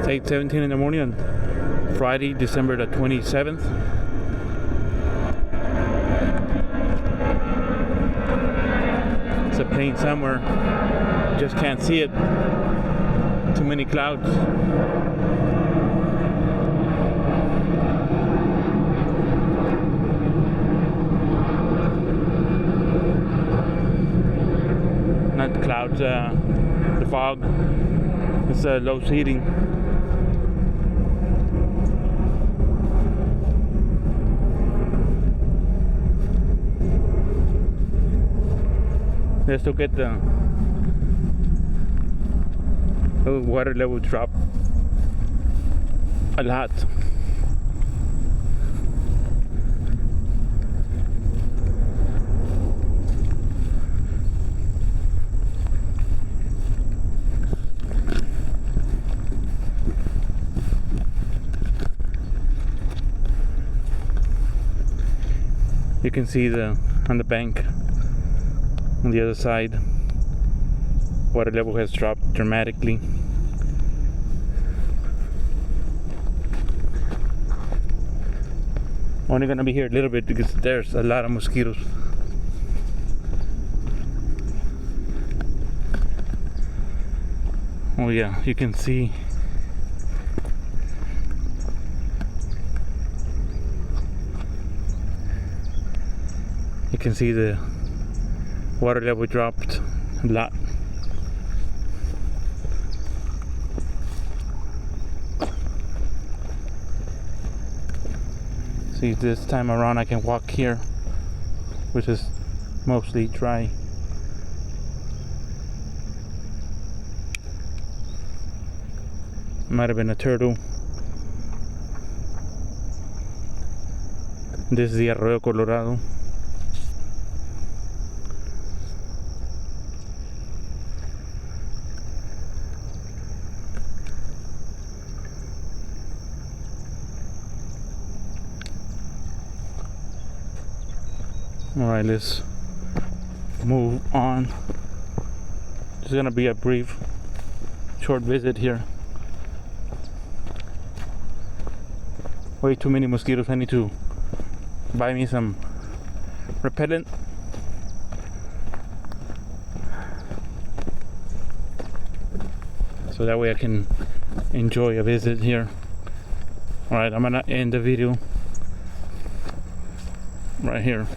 8:17 in the morning on Friday, December the 27th. It's a plane somewhere. Just can't see it. Too many clouds. Not the clouds, the fog. It's low seating. Let's look at the water level drop a lot. You can see on the bank on the other side, water level has dropped dramatically. Only gonna be here a little bit because there's a lot of mosquitoes. Oh yeah, you can see the water level dropped a lot. See, this time around I can walk here, which is mostly dry. Might have been a turtle. This is the Arroyo Colorado. Alright, let's move on. It's gonna be a brief, short visit here. Way too many mosquitoes. I need to buy me some repellent. So that way I can enjoy a visit here. Alright, I'm gonna end the video right here.